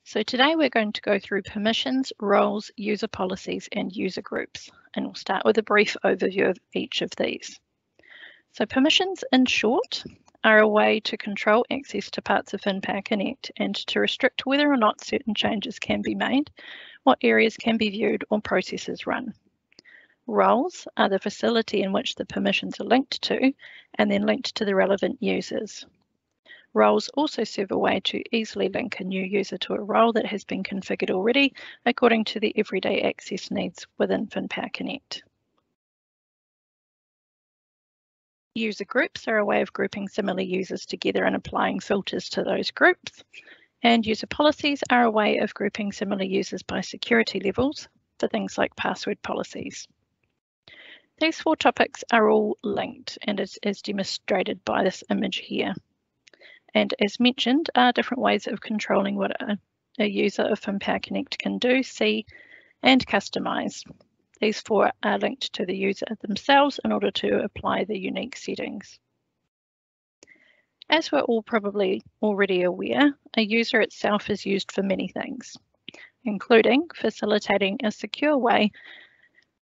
So today we're going to go through permissions, roles, user policies, and user groups, and we'll start with a brief overview of each of these. So permissions, in short, are a way to control access to parts of FinPower Connect and to restrict whether or not certain changes can be made, what areas can be viewed, or processes run. Roles are the facility in which the permissions are linked to and then linked to the relevant users. Roles also serve a way to easily link a new user to a role that has been configured already according to the everyday access needs within FinPower Connect. User groups are a way of grouping similar users together and applying filters to those groups. And user policies are a way of grouping similar users by security levels for things like password policies. These four topics are all linked and is demonstrated by this image here. And as mentioned, are different ways of controlling what a user of FinPower Connect can do, see, and customize. These four are linked to the user themselves in order to apply the unique settings. As we're all probably already aware, a user itself is used for many things, including facilitating a secure way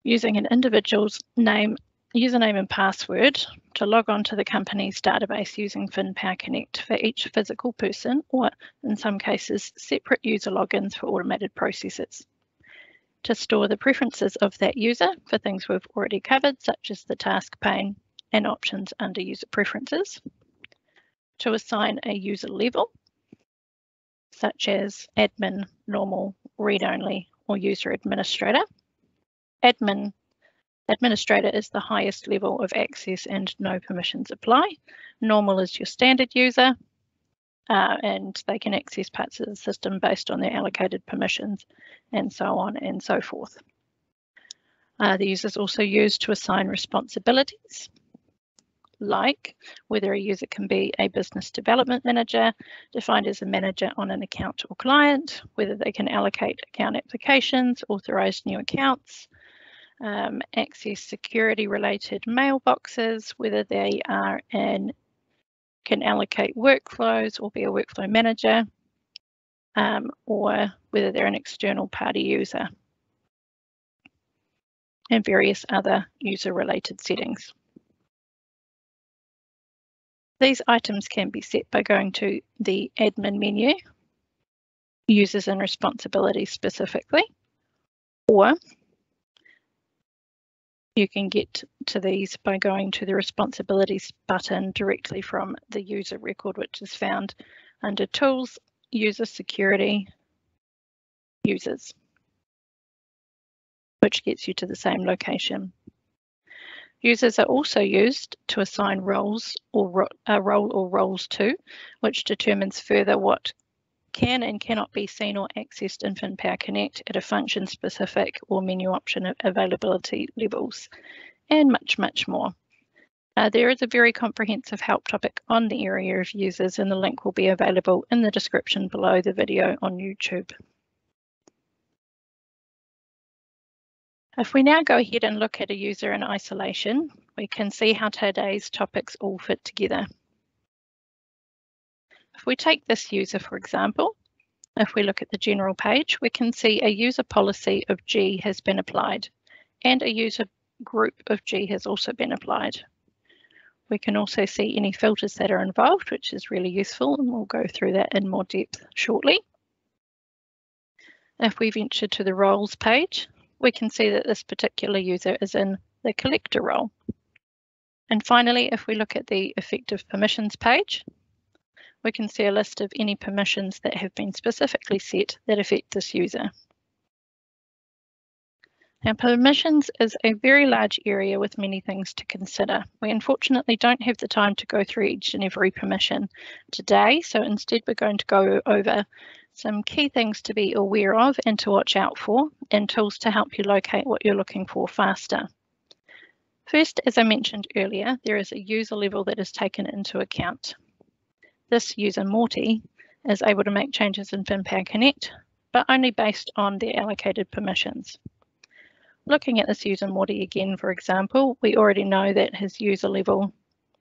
using an individual's username and password to log on to the company's database using FinPower Connect for each physical person, or in some cases, separate user logins for automated processes. To store the preferences of that user for things we've already covered, such as the task pane and options under user preferences. To assign a user level, such as admin, normal, read-only, or user administrator. Administrator is the highest level of access and no permissions apply. Normal is your standard user, and they can access parts of the system based on their allocated permissions, and so on and so forth. The user is also used to assign responsibilities, like whether a user can be a business development manager, defined as a manager on an account or client, whether they can allocate account applications, authorize new accounts, access security related mailboxes, whether they are can allocate workflows or be a workflow manager, or whether they're an external party user, and various other user related settings. These items can be set by going to the admin menu, users and responsibilities specifically, or you can get to these by going to the responsibilities button directly from the user record, which is found under Tools, User Security, Users, which gets you to the same location. Users are also used to assign roles or a role or roles to, which determines further what can and cannot be seen or accessed in FinPower Connect at a function specific or menu option availability levels, and much, much more. There is a very comprehensive help topic on the area of users, and the link will be available in the description below the video on YouTube. If we now go ahead and look at a user in isolation, we can see how today's topics all fit together. If we take this user, for example, if we look at the general page, we can see a user policy of G has been applied, and a user group of G has also been applied. We can also see any filters that are involved, which is really useful, and we'll go through that in more depth shortly. If we venture to the roles page, we can see that this particular user is in the collector role. And finally, if we look at the effective permissions page, we can see a list of any permissions that have been specifically set that affect this user. Now, permissions is a very large area with many things to consider. We unfortunately don't have the time to go through each and every permission today, so instead we're going to go over some key things to be aware of and to watch out for, and tools to help you locate what you're looking for faster. First, as I mentioned earlier, there is a user level that is taken into account. This user, Morty, is able to make changes in FinPower Connect, but only based on their allocated permissions. Looking at this user, Morty, again, for example, we already know that his user level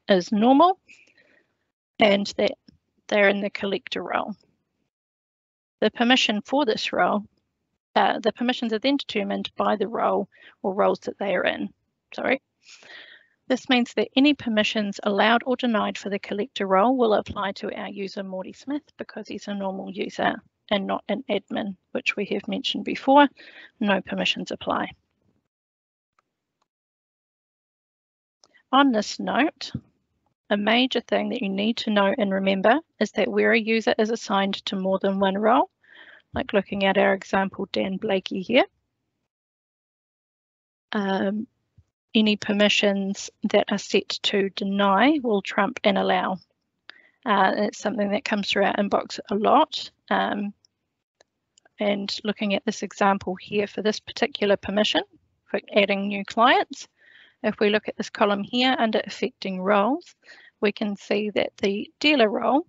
is normal and that they're in the collector role. The permission for this role, the permissions are then determined by the role or roles that they are in. This means that any permissions allowed or denied for the collector role will apply to our user Morty Smith because he's a normal user and not an admin, which we have mentioned before. No permissions apply. On this note, a major thing that you need to know and remember is that where a user is assigned to more than one role, like looking at our example Dan Blakey here, any permissions that are set to deny will trump and allow. It's something that comes through our inbox a lot. And looking at this example here for this particular permission for adding new clients, if we look at this column here under affecting roles, we can see that the dealer role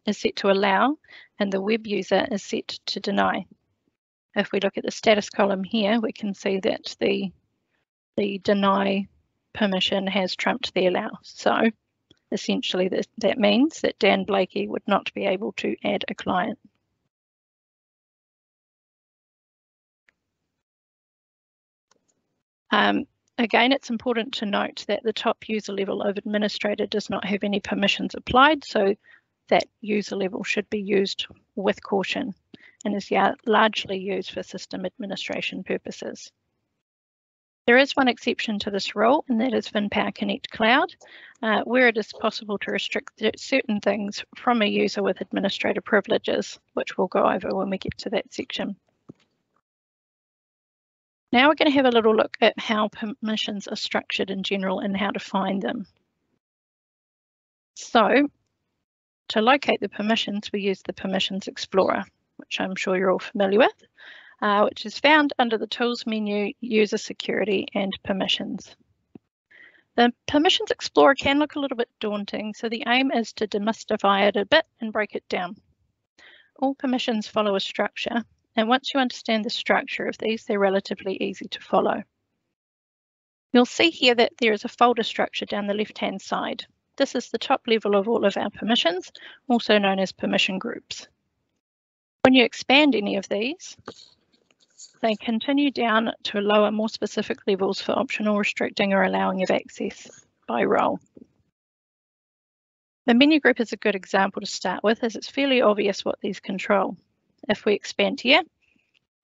is set to allow and the web user is set to deny. If we look at the status column here, we can see that the deny permission has trumped the allow. So essentially that means that Dan Blakey would not be able to add a client. Again, it's important to note that the top user level of administrator does not have any permissions applied, so that user level should be used with caution and is largely used for system administration purposes. There is one exception to this rule, and that is VinPower Connect Cloud, where it is possible to restrict certain things from a user with administrator privileges, which we'll go over when we get to that section. Now we're going to have a little look at how permissions are structured in general and how to find them. So, to locate the permissions, we use the Permissions Explorer, which I'm sure you're all familiar with, which is found under the Tools menu, User Security and Permissions. The Permissions Explorer can look a little bit daunting, so the aim is to demystify it a bit and break it down. All permissions follow a structure, and once you understand the structure of these, they're relatively easy to follow. You'll see here that there is a folder structure down the left-hand side. This is the top level of all of our permissions, also known as permission groups. When you expand any of these, they continue down to lower, more specific levels for optional restricting or allowing of access by role. The menu group is a good example to start with, as it's fairly obvious what these control. If we expand here,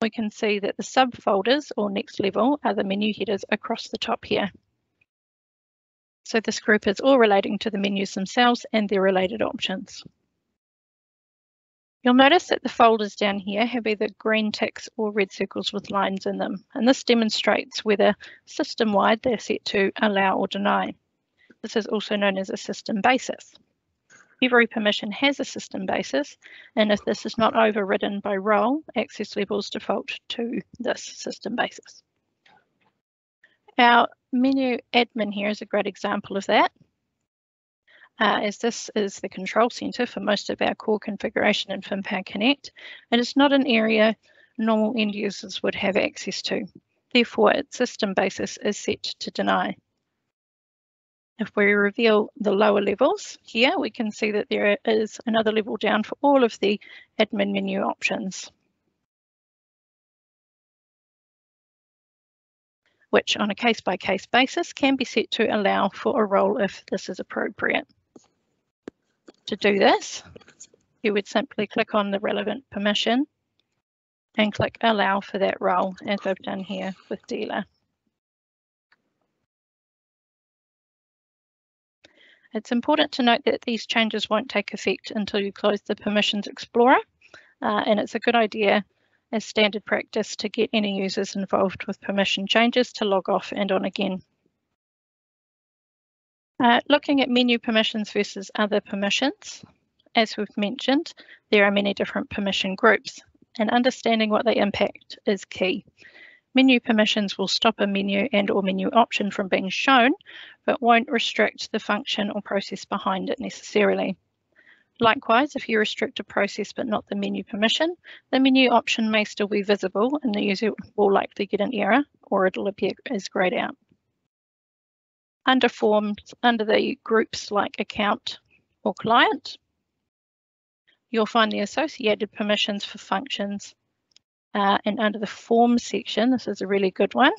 we can see that the subfolders or next level are the menu headers across the top here. So this group is all relating to the menus themselves and their related options. You'll notice that the folders down here have either green ticks or red circles with lines in them, and this demonstrates whether system-wide they're set to allow or deny. This is also known as a system basis. Every permission has a system basis, and if this is not overridden by role, access levels default to this system basis. Our menu admin here is a great example of that, as this is the control center for most of our core configuration in VinPower Connect, and it's not an area normal end users would have access to. Therefore, its system basis is set to deny. If we reveal the lower levels here, we can see that there is another level down for all of the admin menu options, which on a case-by-case basis can be set to allow for a role if this is appropriate. To do this, you would simply click on the relevant permission and click allow for that role, as I've done here with dealer. It's important to note that these changes won't take effect until you close the Permissions Explorer, and it's a good idea as standard practice to get any users involved with permission changes to log off and on again. Looking at menu permissions versus other permissions, as we've mentioned, there are many different permission groups, and understanding what they impact is key. Menu permissions will stop a menu and/or menu option from being shown, but won't restrict the function or process behind it necessarily. Likewise, if you restrict a process but not the menu permission, the menu option may still be visible and the user will likely get an error or it'll appear as grayed out. Under forms, under the groups like account or client, You'll find the associated permissions for functions, and under the Forms section, this is a really good one,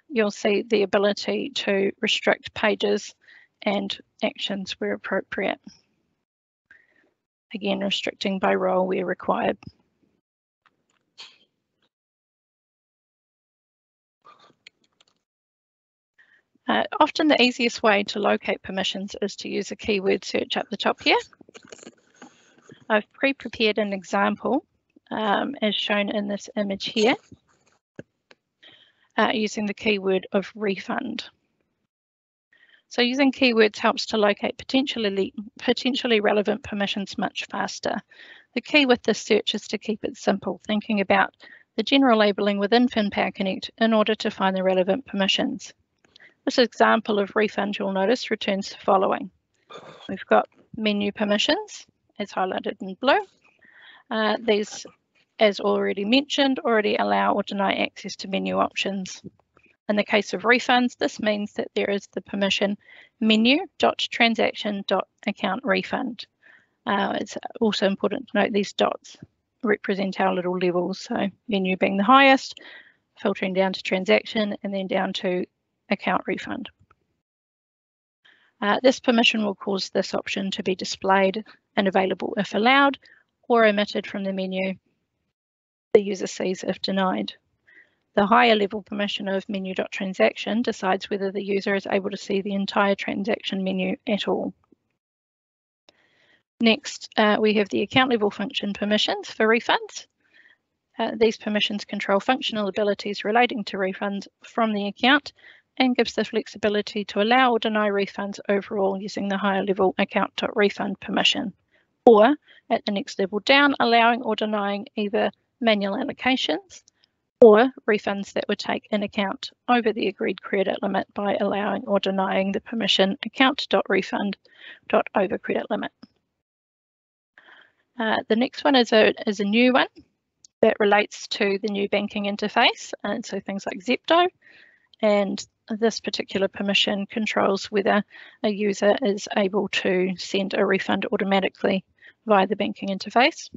you'll see the ability to restrict pages and actions where appropriate. Again, restricting by role where required. Often the easiest way to locate permissions is to use a keyword search up the top here. I've pre-prepared an example as shown in this image here using the keyword of refund. So using keywords helps to locate potentially relevant permissions much faster. The key with this search is to keep it simple, thinking about the general labeling within FinPower Connect in order to find the relevant permissions. This example of refund, you'll notice, returns the following. We've got menu permissions, as highlighted in blue. These, as already mentioned, already allow or deny access to menu options. In the case of refunds, this means that there is the permission menu.transaction.account refund. It's also important to note these dots represent our little levels. So menu being the highest, filtering down to transaction, and then down to account refund. This permission will cause this option to be displayed and available if allowed, or omitted from the menu the user sees if denied. The higher level permission of menu.transaction decides whether the user is able to see the entire transaction menu at all. Next, we have the account level function permissions for refunds. These permissions control functional abilities relating to refunds from the account and gives the flexibility to allow or deny refunds overall using the higher level account.refund permission, or at the next level down, allowing or denying either manual allocations or refunds that would take in account over the agreed credit limit by allowing or denying the permission account.refund.over credit limit. The next one is a new one that relates to the new banking interface, and so things like Zepto, and this particular permission controls whether a user is able to send a refund automatically via the banking interface.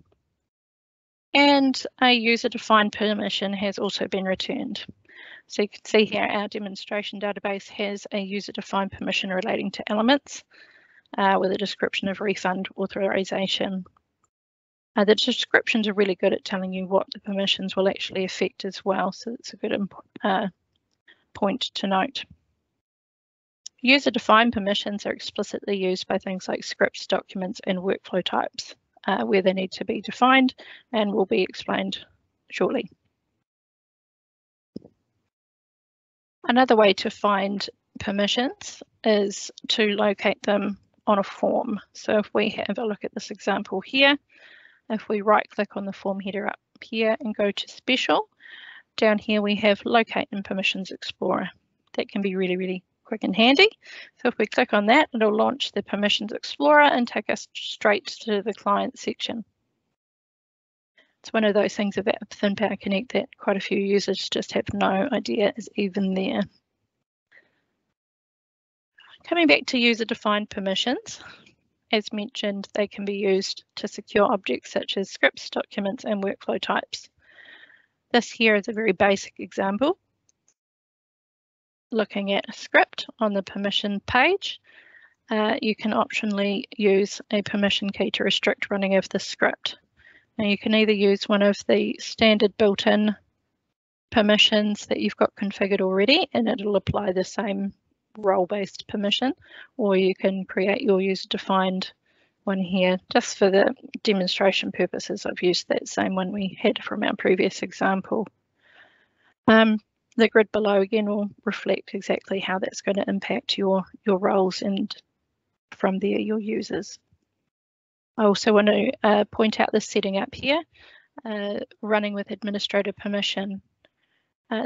And a user-defined permission has also been returned. So you can see here our demonstration database has a user-defined permission relating to elements with a description of refund authorization. The descriptions are really good at telling you what the permissions will actually affect as well, so it's a good point to note. User-defined permissions are explicitly used by things like scripts, documents, and workflow types, where they need to be defined and will be explained shortly. Another way to find permissions is to locate them on a form. So if we have a look at this example here, if we right-click on the form header up here and go to Special, down here we have Locate in Permissions Explorer. That can be really, really quick and handy. So if we click on that, it'll launch the Permissions Explorer and take us straight to the Client section. It's one of those things about FinPower Connect that quite a few users just have no idea is even there. Coming back to user-defined permissions, as mentioned, they can be used to secure objects such as scripts, documents, and workflow types. This here is a very basic example. Looking at a script on the permission page, you can optionally use a permission key to restrict running of the script. Now you can either use one of the standard built-in permissions that you've got configured already and it'll apply the same role-based permission, or you can create your user-defined one here. Just for the demonstration purposes, I've used that same one we had from our previous example. The grid below again will reflect exactly how that's going to impact your roles and from there your users. I also want to point out the setting up here, running with administrator permission.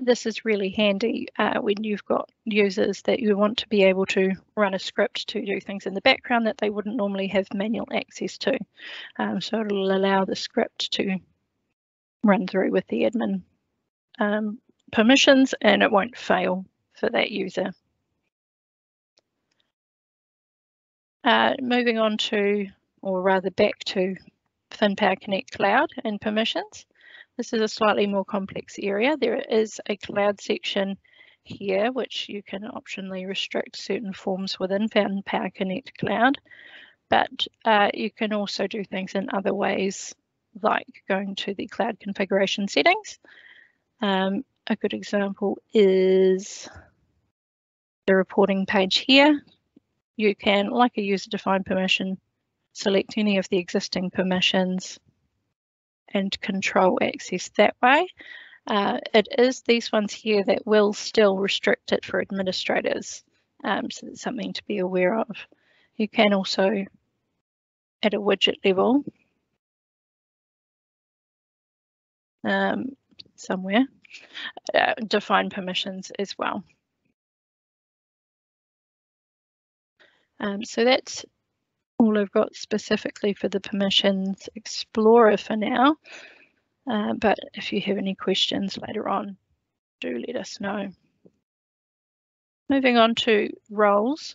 This is really handy when you've got users that you want to be able to run a script to do things in the background that they wouldn't normally have manual access to. So it'll allow the script to run through with the admin permissions and it won't fail for that user. Moving on to, or rather back to Power Connect Cloud and permissions. This is a slightly more complex area. There is a cloud section here, which you can optionally restrict certain forms within Power Connect Cloud, but you can also do things in other ways, like going to the cloud configuration settings. A good example is the reporting page here. You can, like a user-defined permission, select any of the existing permissions and control access that way. It is these ones here that will still restrict it for administrators, so that's something to be aware of. You can also, at a widget level, somewhere, define permissions as well. So that's all I've got specifically for the Permissions Explorer for now. But if you have any questions later on, do let us know. Moving on to roles.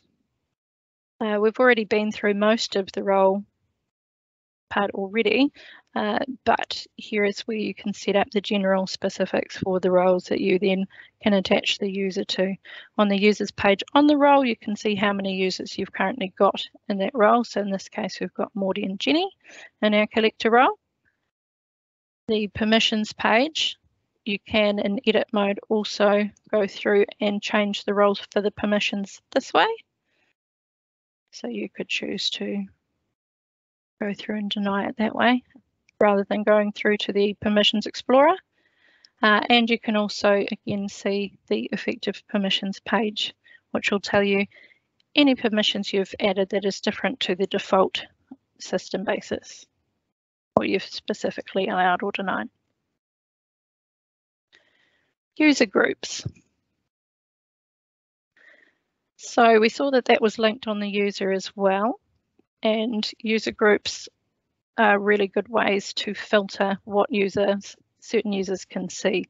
We've already been through most of the role part already, but here is where you can set up the general specifics for the roles that you then can attach the user to. On the users page on the role, you can see how many users you've currently got in that role. So in this case, we've got Mordy and Jenny in our collector role. The permissions page, you can in edit mode also go through and change the roles for the permissions this way. So you could choose to go through and deny it that way rather than going through to the Permissions Explorer. And you can also again see the effective permissions page, which will tell you any permissions you've added that is different to the default system basis, or you've specifically allowed or denied. User groups. So we saw that that was linked on the user as well, and user groups are really good ways to filter what certain users can see.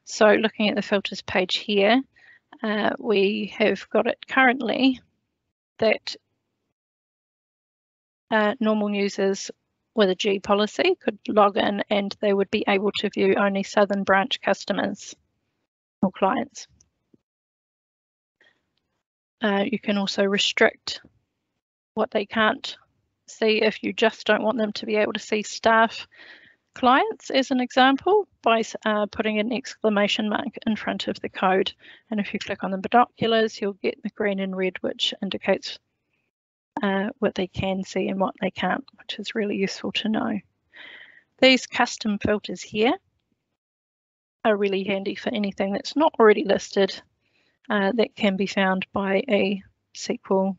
So looking at the filters page here, we have got it currently that normal users with a G policy could log in and they would be able to view only Southern Branch customers or clients. You can also restrict what they can't see if you just don't want them to be able to see staff clients, as an example, by putting an exclamation mark in front of the code. And if you click on the binoculars, you'll get the green and red, which indicates what they can see and what they can't, which is really useful to know. These custom filters here are really handy for anything that's not already listed that can be found by a SQL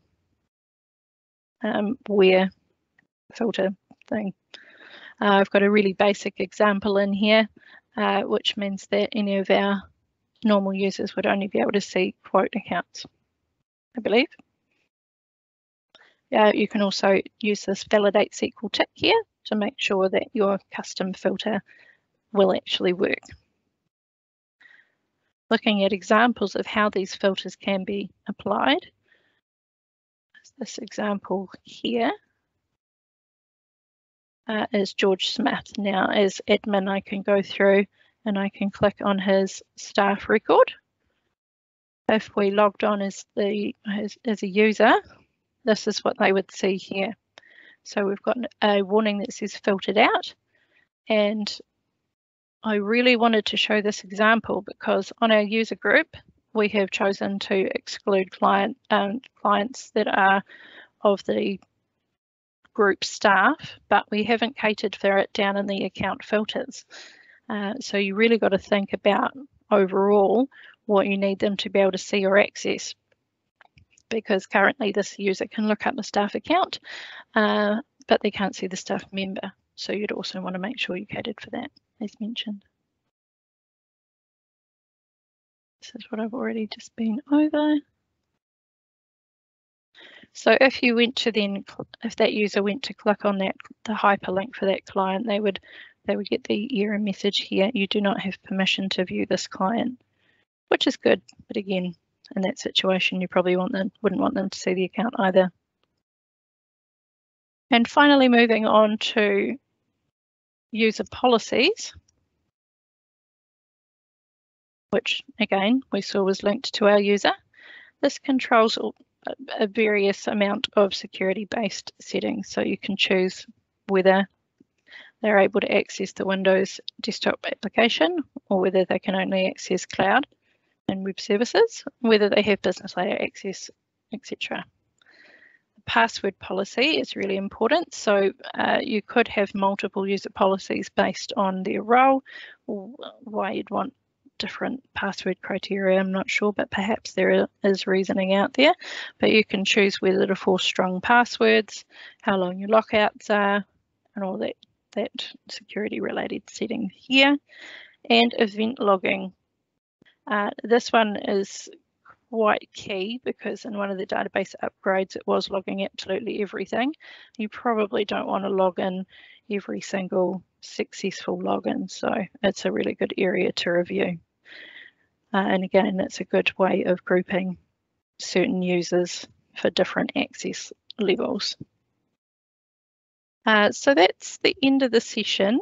where filter thing. I've got a really basic example in here, which means that any of our normal users would only be able to see quote accounts, I believe. You can also use this validate SQL tick here to make sure that your custom filter will actually work. Looking at examples of how these filters can be applied. This example here is George Smith. Now, as admin, I can go through and I can click on his staff record. If we logged on as a user, this is what they would see here. So we've got a warning that says filtered out, and I really wanted to show this example because on our user group, we have chosen to exclude clients that are of the group staff, but we haven't catered for it down in the account filters. So you really got to think about overall what you need them to be able to see or access, because currently this user can look up the staff account, but they can't see the staff member. So you'd also want to make sure you catered for that, as mentioned. This is what I've already just been over. So if you went to if that user went to click on the hyperlink for that client, they would get the error message here. You do not have permission to view this client, which is good. But again, in that situation, you probably wouldn't want them to see the account either. And finally, moving on to user policies, which again we saw was linked to our user. This controls a various amount of security-based settings, so you can choose whether they're able to access the Windows desktop application or whether they can only access cloud and web services, whether they have business layer access, etc. The password policy is really important, so you could have multiple user policies based on their role or why you'd want different password criteria. I'm not sure, but perhaps there is reasoning out there. But you can choose whether to force strong passwords, how long your lockouts are, and all that security related settings here. And event logging. This one is quite key because in one of the database upgrades it was logging absolutely everything. You probably don't want to log in every single successful login, so it's a really good area to review. And again, it's a good way of grouping certain users for different access levels. So that's the end of the session.